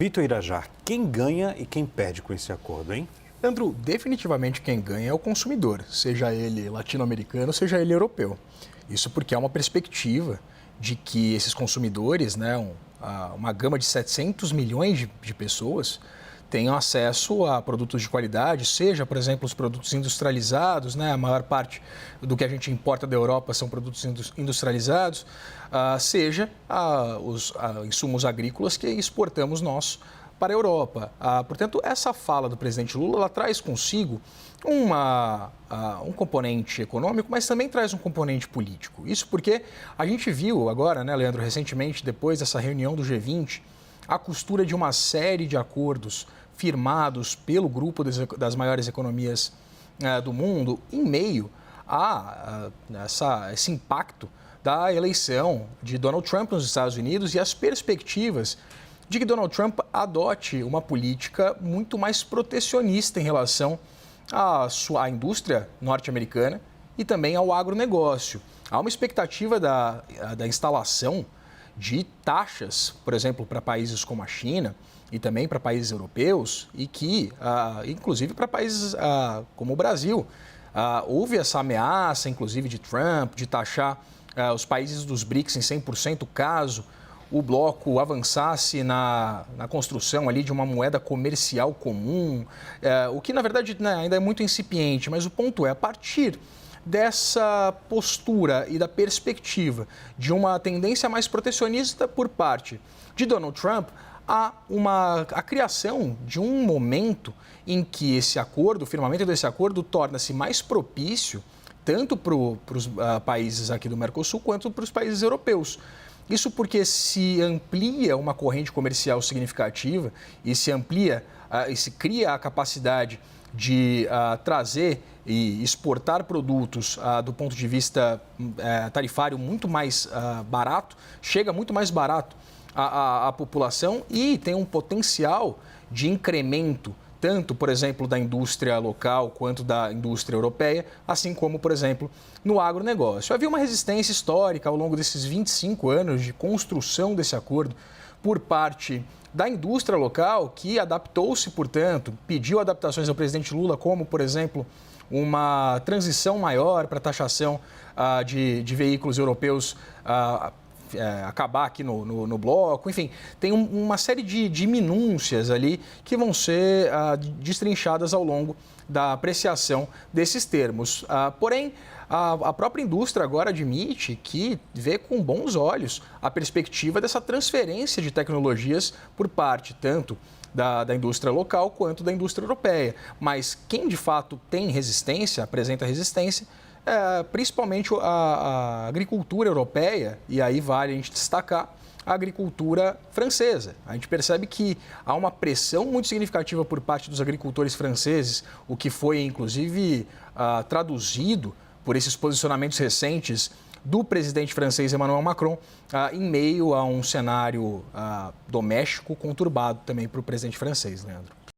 Vitor Irajá, quem ganha e quem perde com esse acordo, hein? Leandro, definitivamente quem ganha é o consumidor, seja ele latino-americano, seja ele europeu. Isso porque há uma perspectiva de que esses consumidores, uma gama de 700 milhões de pessoas, tenham acesso a produtos de qualidade, seja, por exemplo, os produtos industrializados, a maior parte do que a gente importa da Europa são produtos industrializados, seja os insumos agrícolas que exportamos nós para a Europa. Portanto, essa fala do presidente Lula, ela traz consigo um componente econômico, mas também traz um componente político. Isso porque a gente viu agora, Leandro, recentemente, depois dessa reunião do G20, a costura de uma série de acordos firmados pelo grupo das maiores economias do mundo em meio a esse impacto da eleição de Donald Trump nos Estados Unidos e as perspectivas de que Donald Trump adote uma política muito mais protecionista em relação à indústria norte-americana e também ao agronegócio. Há uma expectativa da instalação de taxas, por exemplo, para países como a China e também para países europeus e que, inclusive, para países como o Brasil. Houve essa ameaça, inclusive, de Trump, de taxar os países dos BRICS em 100% caso o bloco avançasse na construção ali de uma moeda comercial comum, o que, na verdade, ainda é muito incipiente, mas o ponto é, a partir dessa postura e da perspectiva de uma tendência mais protecionista por parte de Donald Trump, há a criação de um momento em que esse acordo, o firmamento desse acordo, torna-se mais propício tanto para os países aqui do Mercosul quanto para os países europeus. Isso porque se amplia uma corrente comercial significativa e se cria a capacidade de trazer e exportar produtos do ponto de vista tarifário muito mais barato, chega muito mais barato à população e tem um potencial de incremento tanto, por exemplo, da indústria local quanto da indústria europeia, assim como, por exemplo, no agronegócio. Havia uma resistência histórica ao longo desses 25 anos de construção desse acordo por parte da indústria local, que adaptou-se, portanto, pediu adaptações ao presidente Lula, como, por exemplo, uma transição maior para a taxação de veículos europeus acabar aqui no bloco, enfim, tem uma série de minúcias ali que vão ser destrinchadas ao longo da apreciação desses termos. Porém, a própria indústria agora admite que vê com bons olhos a perspectiva dessa transferência de tecnologias por parte tanto da indústria local quanto da indústria europeia. Mas quem de fato tem resistência, apresenta resistência, principalmente a agricultura europeia, e aí vale a gente destacar a agricultura francesa. A gente percebe que há uma pressão muito significativa por parte dos agricultores franceses, o que foi inclusive traduzido por esses posicionamentos recentes do presidente francês Emmanuel Macron, em meio a um cenário doméstico conturbado também para o presidente francês, Leandro.